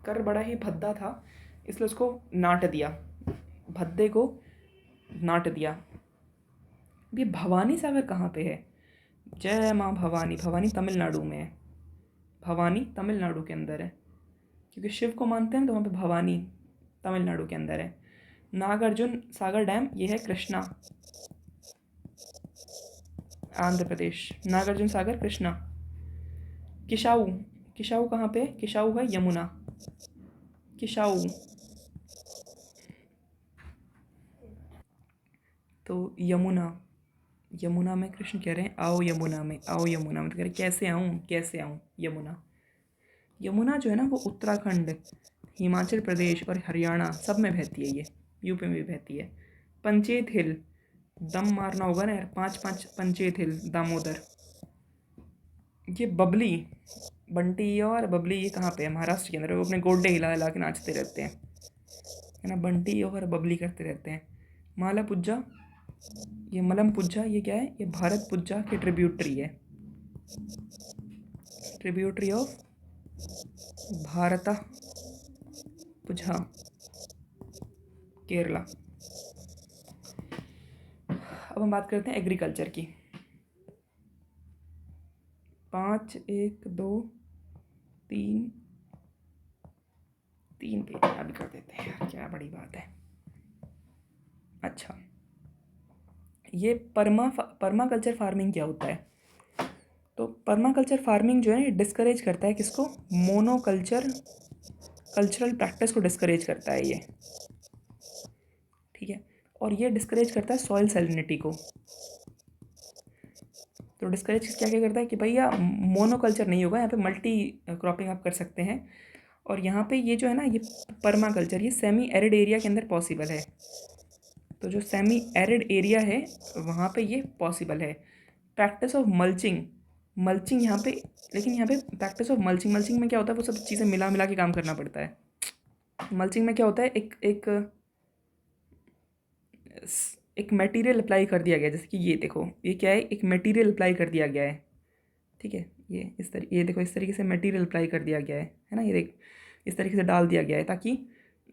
S1: कर बड़ा ही भद्दा था, इसलिए उसको नाट दिया, भद्दे को नाट दिया। ये भवानी सागर कहाँ पे है? जय माँ भवानी, भवानी तमिलनाडु में है। भवानी तमिलनाडु के अंदर है, क्योंकि शिव को मानते हैं तो वहाँ पे भवानी तमिलनाडु के अंदर है। नागार्जुन सागर डैम, ये है कृष्णा, आंध्र प्रदेश। नागार्जुन सागर कृष्णा। किशाऊ, किशाऊ कहाँ पे? किशाऊ है यमुना, किशाऊ। तो यमुना, यमुना में कृष्ण कह रहे हैं आओ यमुना में, आओ यमुना में। तो कह रहे कैसे आऊँ, कैसे आऊँ यमुना। यमुना जो है ना वो उत्तराखंड, हिमाचल प्रदेश और हरियाणा सब में बहती है, ये यूपी में भी बहती है। पंचेत हिल, दम मारना होगा ना यार, 5 पंचेत हिल, दामोदर। ये बबली, बंटी और बबली, ये कहाँ पे है? महाराष्ट्र के अंदर। वो अपने गोड्डे हिला हिला के नाचते रहते हैं, है ना, बंटी और बबली करते रहते हैं। माला पुज्जा, ये मलम पुज्जा, ये क्या है? ये भारत पुज्जा की ट्रिब्यूटरी है, ट्रिब्यूटरी ऑफ भारत पुज्जा, केरला। अब हम बात करते हैं एग्रीकल्चर की। 5, 1, 2, 3, 3 पेज अभी कर देते हैं यार, क्या बड़ी बात है। अच्छा, ये पर्माकल्चर फार्मिंग क्या होता है? तो पर्माकल्चर फार्मिंग जो है डिस्करेज करता है किसको? मोनोकल्चर, कल्चरल प्रैक्टिस को डिस्करेज करता है ये, ठीक है। और ये डिस्करेज करता है सॉइल सैलिनिटी को। तो डिस्करेज क्या क्या करता है कि भैया मोनोकल्चर नहीं होगा, यहाँ पे मल्टी क्रॉपिंग आप कर सकते हैं। और यहाँ पे ये जो है ना, ये पर्माकल्चर, ये सेमी एरिड एरिया के अंदर पॉसिबल है। तो जो सेमी एरिड एरिया है वहाँ पे ये पॉसिबल है। प्रैक्टिस ऑफ मल्चिंग, मल्चिंग यहाँ पे, लेकिन यहाँ पे प्रैक्टिस ऑफ मल्चिंग, मल्चिंग में क्या होता है? वो सब चीज़ें मिला मिला के काम करना पड़ता है। मल्चिंग में क्या होता है? एक मटेरियल अप्लाई कर दिया गया, जैसे कि ये देखो, ये क्या है? एक मटेरियल अप्लाई कर दिया गया है, ठीक है। ये देखो, इस तरीके से मटेरियल अप्लाई कर दिया गया है ना, ये देख, इस तरीके से डाल दिया गया है ताकि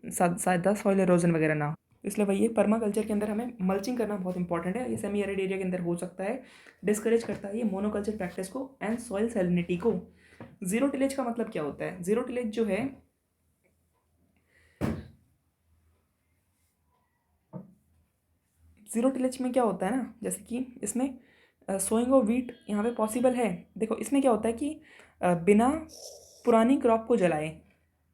S1: सादा सॉइल एरोजन वगैरह ना हो। इसलिए वही पर्माकल्चर के अंदर हमें मल्चिंग करना बहुत इंपॉर्टेंट है। ये सेमी एरिड एरिया के अंदर हो सकता है। डिस्करेज करता है ये मोनोकल्चर प्रैक्टिस को एंड सॉइल सैलिनिटी को। जीरो टिलेज का मतलब क्या होता है? जीरो टिलेज जो है, जीरो टिलेज में क्या होता है ना, जैसे कि इसमें सोइंग ऑफ व्हीट यहाँ पे पॉसिबल है। देखो इसमें क्या होता है कि बिना पुरानी क्रॉप को जलाए,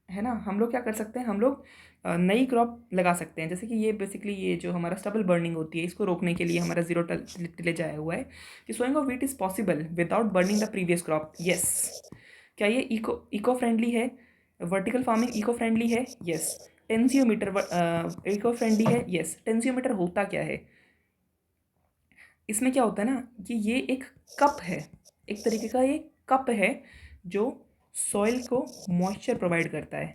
S1: है ना, हम लोग क्या कर सकते हैं? हम लोग नई क्रॉप लगा सकते हैं। जैसे कि ये बेसिकली ये जो हमारा स्टबल बर्निंग होती है, इसको रोकने के लिए हमारा जीरो टिलेज आया हुआ है कि sowing of wheat is possible without burning the previous crop. Yes. क्या ये इको फ्रेंडली है? वर्टिकल फार्मिंग इको फ्रेंडली है? यस। टेंसियोमीटर इको फ्रेंडली है? यस। टेंसियोमीटर होता क्या है? इसमें क्या होता है ना कि ये एक कप है, एक तरीके का ये कप है जो सॉइल को मॉइस्चर प्रोवाइड करता है।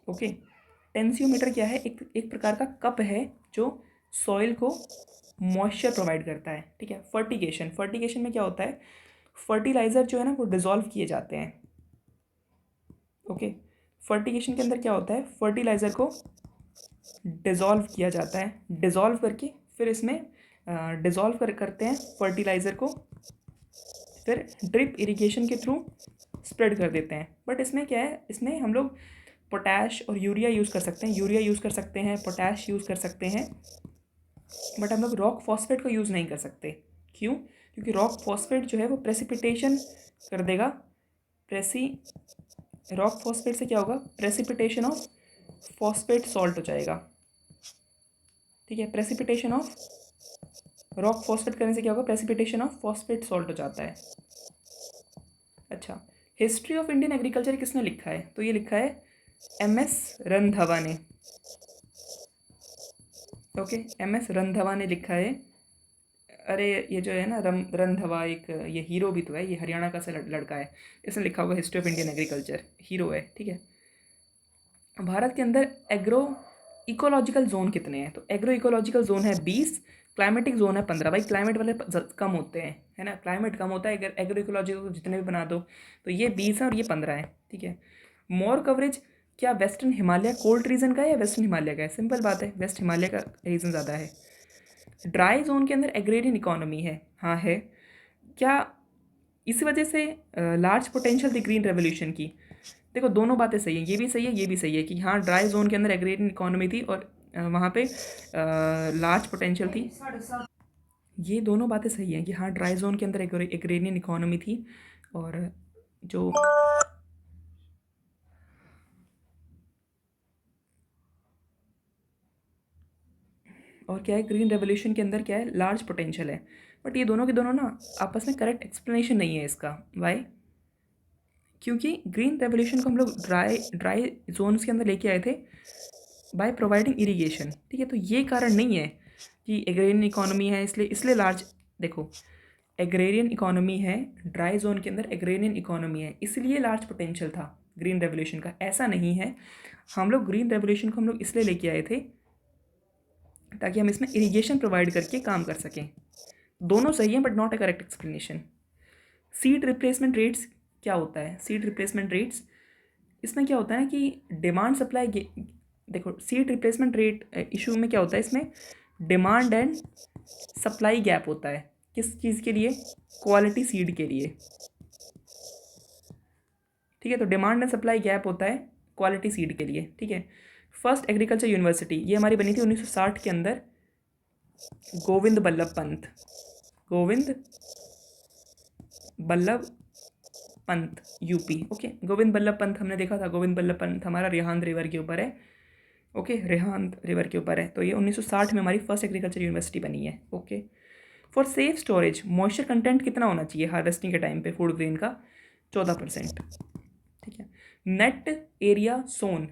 S1: ओके, टेंसियोमीटर क्या है? एक प्रकार का कप है जो सॉइल को मॉइस्चर प्रोवाइड करता है, ठीक है। फर्टिगेशन, फर्टिगेशन में क्या होता है, फर्टिलाइज़र जो है ना वो डिज़ोल्व किए जाते हैं, ओके। फर्टिगेशन के अंदर क्या होता है, फर्टिलाइज़र को डिज़ोल्व किया जाता है, डिज़ोल्व करके फिर इसमें डिज़ोल्व करते हैं फर्टिलाइज़र को, फिर ड्रिप इरिगेशन के थ्रू स्प्रेड कर देते हैं। बट इसमें क्या है, इसमें हम लोग पोटैश और यूरिया यूज़ कर सकते हैं, यूरिया यूज़ कर सकते हैं, पोटैश यूज़ कर सकते हैं, बट हम लोग रॉक फॉस्फेट को यूज़ नहीं कर सकते। क्यों? क्योंकि रॉक फॉस्फेट जो है वो प्रेसिपिटेशन कर देगा, रॉक फॉस्फेट से क्या होगा, प्रेसिपिटेशन ऑफ फॉस्फेट सॉल्ट हो जाएगा, ठीक है। प्रेसिपिटेशन ऑफ रॉक फॉस्फेट करने से क्या होगा, प्रेसिपिटेशन ऑफ फॉस्फेट सॉल्ट हो जाता है। अच्छा, हिस्ट्री ऑफ इंडियन एग्रीकल्चर किसने लिखा है, तो ये लिखा है MS रंधावा ने, ओके। MS रंधावा ने लिखा है। अरे ये जो है ना रंधावा, एक ये हीरो भी तो है, ये हरियाणा का से लड़का है, इसने लिखा होगा history of Indian agriculture, hero है, ठीक है। भारत के अंदर एग्रो इकोलॉजिकल जोन कितने हैं, तो एग्रो इकोलॉजिकल जोन है 20, क्लाइमेटिक जोन है 15। भाई क्लाइमेट वाले कम होते हैं, है ना, क्लाइमेट कम होता है, अगर एग्रो इकोलॉजिकल जितने भी बना दो, तो ये 20 है और ये 15 है, ठीक है। मोर कवरेज क्या वेस्टर्न हिमालय कोल्ड रीजन का है या वेस्टर्न हिमालय का है, सिंपल बात है, वेस्ट हिमालय का रीजन ज़्यादा है। ड्राई जोन के अंदर एग्रेरियन इकोनॉमी है, हाँ है। क्या इसी वजह से लार्ज पोटेंशियल थी ग्रीन रेवोल्यूशन की, देखो दोनों बातें सही हैं, ये भी सही है ये भी सही है कि हाँ ड्राई जोन के अंदर एग्रेरियन इकोनॉमी थी और वहाँ पे लार्ज पोटेंशियल थी, ये दोनों बातें सही हैं कि हाँ ड्राई जोन के अंदर एग्रेरियन इकोनॉमी थी और जो और क्या है, ग्रीन रेवोल्यूशन के अंदर क्या है, लार्ज पोटेंशियल है। बट ये दोनों के दोनों ना आपस में करेक्ट एक्सप्लेनेशन नहीं है इसका, वाई, क्योंकि ग्रीन रेवोल्यूशन को हम लोग ड्राई जोन्स के अंदर लेके आए थे बाय प्रोवाइडिंग इरीगेशन, ठीक है। तो ये कारण नहीं है कि एग्रेरियन इकोनॉमी है इसलिए लार्ज, देखो एग्रेरियन इकोनॉमी है, ड्राई जोन के अंदर एग्रेरियन इकोनॉमी है, इसलिए लार्ज पोटेंशियल था ग्रीन रेवोल्यूशन का, ऐसा नहीं है। हम लोग ग्रीन रेवोल्यूशन को हम लोग इसलिए लेके आए थे ताकि हम इसमें इरीगेशन प्रोवाइड करके काम कर सकें। दोनों सही हैं but not a correct explanation. Seed replacement rates क्या होता है, सीड रिप्लेसमेंट रेट्स, इसमें क्या होता है कि डिमांड सप्लाई, देखो सीड रिप्लेसमेंट रेट इशू में क्या होता है, इसमें डिमांड एंड सप्लाई गैप होता है, किस चीज़ के लिए, क्वालिटी सीड के लिए, ठीक है। तो डिमांड एंड सप्लाई गैप होता है क्वालिटी सीड के लिए, ठीक है। फर्स्ट एग्रीकल्चर यूनिवर्सिटी ये हमारी बनी थी 1960 के अंदर, गोविंद बल्लभ पंत यूपी, ओके। गोविंद बल्लभ पंत हमने देखा था, गोविंद बल्लभ पंत हमारा रिहांद रिवर के ऊपर है, ओके, रिहांद रिवर के ऊपर है। तो ये 1960 में हमारी फर्स्ट एग्रीकल्चर यूनिवर्सिटी बनी है, okay. For safe storage moisture content कितना होना चाहिए हार्वेस्टिंग के टाइम पे फूड ग्रेन का, 14%, ठीक है। नेट एरिया सोन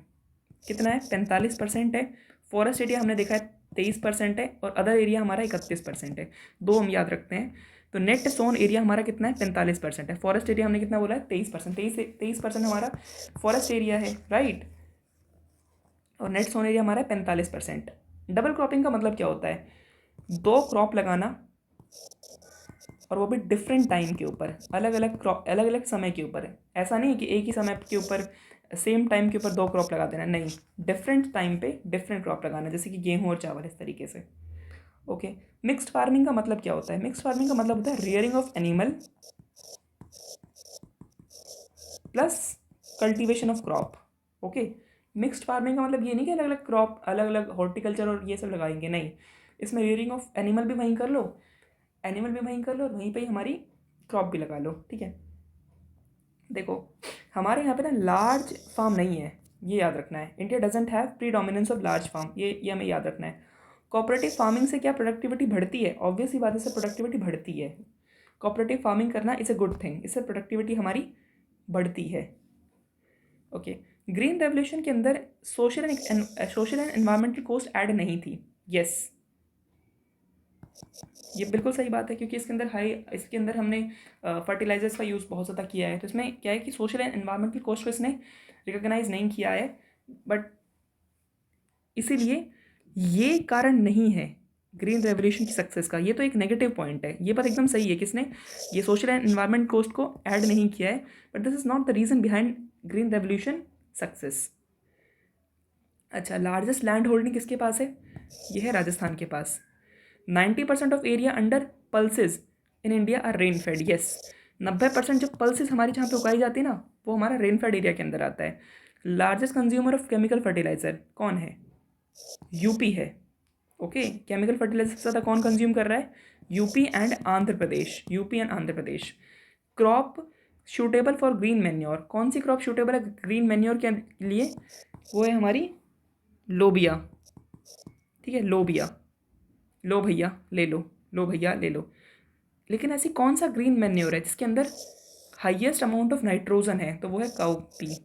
S1: कितना है, 45% है। फॉरेस्ट एरिया हमने देखा है 23% है और अदर एरिया हमारा 31% है, दो हम याद रखते हैं। तो नेट सोन एरिया हमारा कितना है, 45% है। फॉरेस्ट एरिया हमने कितना बोला है, 23%, 23% हमारा फॉरेस्ट एरिया है, राइट। और नेट सोन एरिया हमारा है 45%। डबल क्रॉपिंग का मतलब क्या होता है, दो क्रॉप लगाना और वो भी डिफरेंट टाइम के ऊपर, अलग अलग समय के ऊपर है। ऐसा नहीं है कि एक ही समय के ऊपर सेम टाइम के ऊपर दो क्रॉप लगा देना, नहीं, डिफरेंट टाइम पे डिफरेंट क्रॉप लगाना, जैसे कि गेहूं और चावल, इस तरीके से, ओके। मिक्स्ड फार्मिंग का मतलब क्या होता है, मिक्स्ड फार्मिंग का मतलब होता है rearing of animal plus cultivation of crop, okay. Mixed farming का मतलब ये नहीं कि अलग अलग क्रॉप, अलग अलग हॉर्टिकल्चर और ये सब लगाएंगे, नहीं, इसमें रियरिंग ऑफ एनिमल भी वहीं कर लो, और वहीं पे ही हमारी क्रॉप भी लगा लो, ठीक है। देखो हमारे यहाँ पे ना लार्ज फार्म नहीं है, ये याद रखना है। India doesn't have predominance of large farm, ये हमें याद रखना है। कोऑपरेटिव फार्मिंग से क्या प्रोडक्टिविटी बढ़ती है, ऑब्वियस ही बात है, इससे प्रोडक्टिविटी बढ़ती है। कोऑपरेटिव फार्मिंग करना इज़ अ गुड थिंग, इससे प्रोडक्टिविटी हमारी बढ़ती है, ओके। ग्रीन रेवोल्यूशन के अंदर social and environmental cost add नहीं थी, यस, ये बिल्कुल सही बात है, क्योंकि इसके अंदर हमने फर्टिलाइजर्स का यूज़ बहुत ज़्यादा किया है। तो इसमें क्या है कि सोशल एंड एनवायरमेंटल कॉस्ट को इसने रिकॉग्नाइज नहीं किया है, बट इसीलिए ये कारण नहीं है ग्रीन रेवोल्यूशन की सक्सेस का। ये तो एक नेगेटिव पॉइंट है, ये बात एकदम सही है, किसने ये सोशल एंड एनवायरमेंट कोस्ट को ऐड नहीं किया है, but this is not the reason behind green revolution success. अच्छा, लार्जेस्ट लैंड होल्डिंग किसके पास है? ये है राजस्थान के पास। 90% of area under pulses in India are rain fed. Yes, 90% जो पल्सेस हमारी जहाँ पे उगाई जाती है ना, वो हमारा रेन फेड एरिया के अंदर आता है। Largest consumer of chemical fertiliser कौन है? यूपी है। ओके, केमिकल फर्टिलाइजर सबसे ज़्यादा कौन कंज्यूम कर रहा है? UP and Andhra Pradesh. UP and Andhra Pradesh. Crop suitable for green manure, कौन सी क्रॉप सूटेबल है ग्रीन मैन्योर के लिए? वो है हमारी लोबिया। ठीक है, लोबिया। लो भैया ले लो, लो भैया ले लो। लेकिन ऐसी कौन सा ग्रीन मैन्योर है जिसके अंदर हाईएस्ट अमाउंट ऑफ नाइट्रोजन है? तो वो है काओ पी।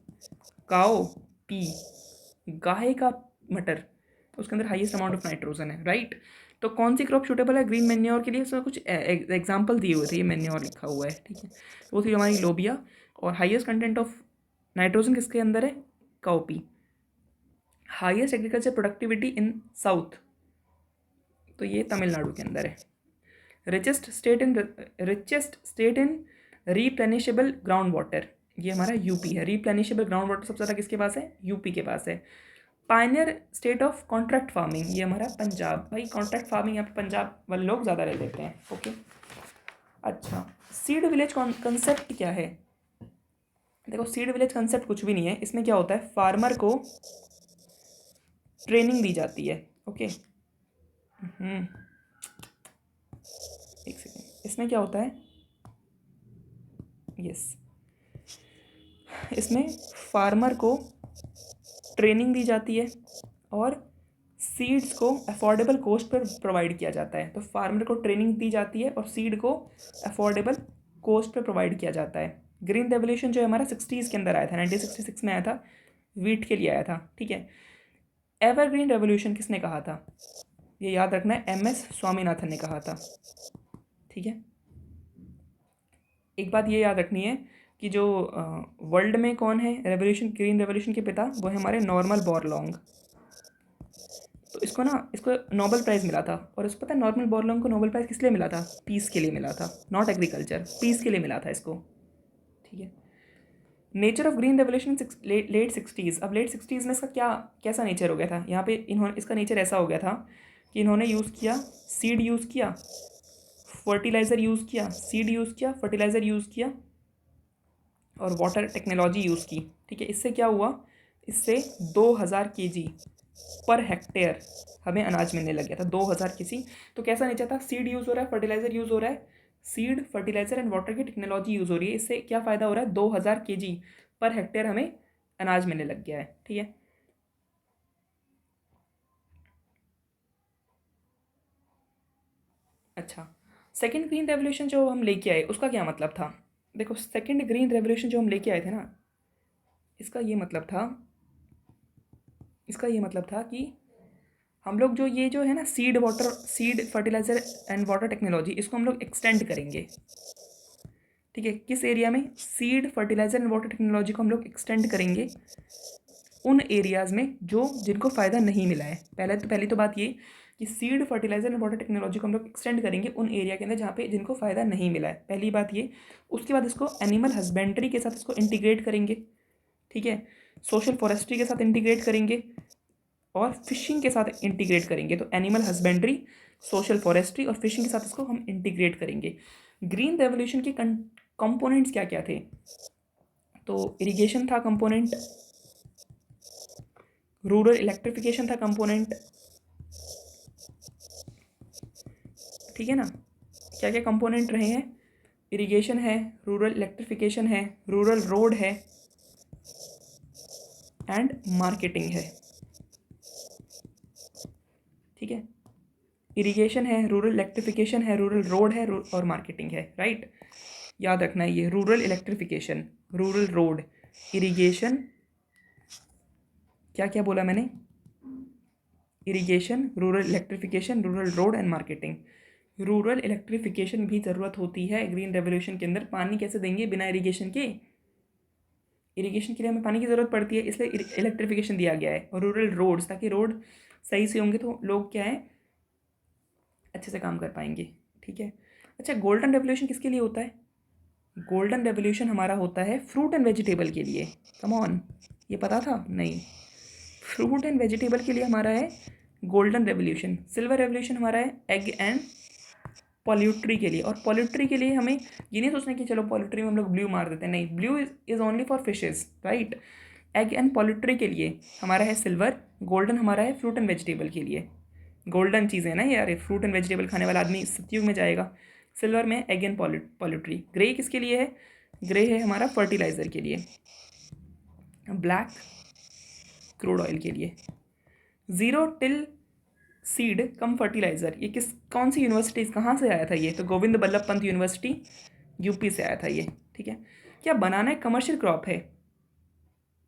S1: काओ पी, गाय का मटर, उसके अंदर हाईएस्ट अमाउंट ऑफ नाइट्रोजन है, राइट। तो कौन सी क्रॉप सूटेबल है ग्रीन मैन्योर के लिए? उसमें कुछ एग्जाम्पल दिए हुए थे, ये मैन्योर लिखा हुआ है, ठीक है। वो थी हमारी लोबिया। और हाईएस्ट कंटेंट ऑफ नाइट्रोजन किसके अंदर है? काओपी। Highest agriculture productivity in south, तो ये तमिलनाडु के अंदर है। Richest state in replenishable ground water, ये हमारा यूपी है। रीप्लेनिशेबल ग्राउंड वाटर सबसे ज़्यादा किसके पास है? यूपी के पास है। Pioneer state of contract farming, ये हमारा पंजाब। भाई कॉन्ट्रैक्ट फार्मिंग यहाँ पे पंजाब वाले लोग ज़्यादा ले लेते हैं। ओके, अच्छा, सीड विलेज कंसेप्ट क्या है? देखो, सीड विलेज कंसेप्ट कुछ भी नहीं है। इसमें क्या होता है, फार्मर को ट्रेनिंग दी जाती है। ओके, एक सेकेंड, इसमें क्या होता है? यस, इसमें फार्मर को ट्रेनिंग दी जाती है और सीड्स को अफोर्डेबल कॉस्ट पर प्रोवाइड किया जाता है। तो फार्मर को ट्रेनिंग दी जाती है और सीड को अफोर्डेबल कॉस्ट पर प्रोवाइड किया जाता है। ग्रीन रेवोल्यूशन जो है हमारा 60s के अंदर आया था, 1966 में आया था, वीट के लिए आया था, ठीक है। एवरग्रीन रेवोल्यूशन किसने कहा था? ये याद रखना है, MS स्वामीनाथन ने कहा था, ठीक है। एक बात ये याद रखनी है कि जो वर्ल्ड में कौन है रेवोल्यूशन, ग्रीन रेवोल्यूशन के पिता, वो है हमारे नॉर्मल बोरलॉन्ग। तो इसको नोबेल प्राइज़ मिला था। और इसको पता है नॉर्मल बोरलॉन्ग को नोबेल प्राइज़ किस लिए मिला था? पीस के लिए मिला था, नॉट एग्रीकल्चर, पीस के लिए मिला था इसको, ठीक है। Nature of green revolution late 60s। अब लेट 60s में इसका क्या कैसा नेचर हो गया था? यहाँ पे इन्होंने, इसका नेचर ऐसा हो गया था कि इन्होंने यूज़ किया, सीड यूज़ किया, फर्टिलाइज़र यूज़ किया, सीड यूज़ किया, फर्टिलाइज़र यूज़ किया और वाटर टेक्नोलॉजी यूज़ की, ठीक है। इससे क्या हुआ? इससे 2000 kg पर हेक्टेयर हमें अनाज मिलने लग गया था, 2000 kg। तो कैसा नेचर था? सीड यूज़ हो रहा है, फर्टिलाइज़र यूज़ हो रहा है, सीड, फर्टिलाइज़र एंड वाटर की टेक्नोलॉजी यूज़ हो रही है। इससे क्या फ़ायदा हो रहा है? 2000 kg पर हेक्टेयर हमें अनाज मिलने लग गया है, ठीक है। अच्छा, सेकेंड ग्रीन रेवोल्यूशन जो हम लेके आए उसका क्या मतलब था? देखो, सेकेंड ग्रीन रेवोल्यूशन जो हम लेके आए थे ना, इसका ये मतलब था, इसका ये मतलब था कि हम लोग जो ये जो है ना seed water, seed fertiliser and water technology, इसको हम लोग एक्सटेंड करेंगे, ठीक है। किस एरिया में? Seed fertiliser and water technology को हम लोग एक्सटेंड करेंगे उन एरियाज़ में जो जिनको फ़ायदा नहीं मिला है। पहली तो बात ये कि seed fertiliser and water technology को हम लोग एक्सटेंड करेंगे उन एरिया के अंदर जहाँ पे जिनको फ़ायदा नहीं मिला है, पहली बात ये। उसके बाद इसको एनिमल हस्बेंड्री के साथ इसको इंटीग्रेट करेंगे, ठीक है। सोशल फॉरेस्ट्री के साथ इंटीग्रेट करेंगे और फिशिंग के साथ इंटीग्रेट करेंगे। तो एनिमल हस्बेंड्री, सोशल फॉरेस्ट्री और फिशिंग के साथ इसको हम इंटीग्रेट करेंगे। ग्रीन रेवोल्यूशन के कंपोनेंट्स क्या क्या थे? तो इरिगेशन था कंपोनेंट, रूरल इलेक्ट्रिफिकेशन था कंपोनेंट, ठीक है ना। क्या क्या कंपोनेंट रहे हैं? इरिगेशन है, रूरल इलेक्ट्रिफिकेशन है, रूरल रोड है एंड मार्केटिंग है, ठीक है। इरिगेशन है, रूरल इलेक्ट्रिफिकेशन है, रूरल रोड है और मार्केटिंग है, राइट। याद रखना है ये, rural electrification, rural road, irrigation, क्या क्या बोला मैंने? Irrigation, rural electrification, rural road and marketing. Rural electrification भी ज़रूरत होती है ग्रीन रेवोल्यूशन के अंदर। पानी कैसे देंगे बिना इरिगेशन के? इरिगेशन के लिए हमें पानी की ज़रूरत पड़ती है, इसलिए इलेक्ट्रिफिकेशन दिया गया है। और रूरल रोड्स, ताकि रोड सही से होंगे तो लोग क्या है, अच्छे से काम कर पाएंगे। ठीक है। अच्छा, गोल्डन रेवोल्यूशन किसके लिए होता है? गोल्डन रेवोल्यूशन हमारा होता है फ्रूट एंड वेजिटेबल के लिए। कम ऑन, ये पता था? नहीं, फ्रूट एंड वेजिटेबल के लिए हमारा है गोल्डन रेवोल्यूशन। सिल्वर रेवोल्यूशन हमारा है एग एंड पॉल्यूट्री के लिए। और पॉल्यूट्री के लिए हमें ये नहीं सोचना कि चलो पॉल्यूट्री में हम लोग ब्लू मार देते हैं, नहीं, blue is only for fishes, right. Egg and poultry के लिए हमारा है सिल्वर, गोल्डन हमारा है फ्रूट एंड वेजिटेबल के लिए। गोल्डन चीज़ है ना यार, फ्रूट एंड वेजिटेबल खाने वाला आदमी सतयुग में जाएगा। सिल्वर में एग एंड पॉल्यूट्री। ग्रे किसके लिए है? ग्रे है हमारा फर्टिलाइज़र के लिए। ब्लैक क्रूड ऑयल के लिए। ज़ीरो टिल सीड कम फर्टिलाइज़र, ये कौन सी यूनिवर्सिटी, कहाँ से आया था ये? तो गोविंद बल्लभ पंत यूनिवर्सिटी, यूपी से आया था ये। ठीक है। क्या बनाना एक कमर्शियल क्रॉप है?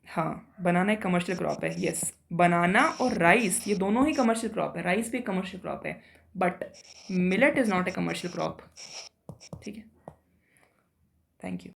S1: हाँ, बनाना एक कमर्शियल क्रॉप है, यस। बनाना और राइस ये दोनों ही कमर्शियल क्रॉप है, राइस भी एक कमर्शियल क्रॉप है, but millet is not a commercial crop. ठीक है। Thank you.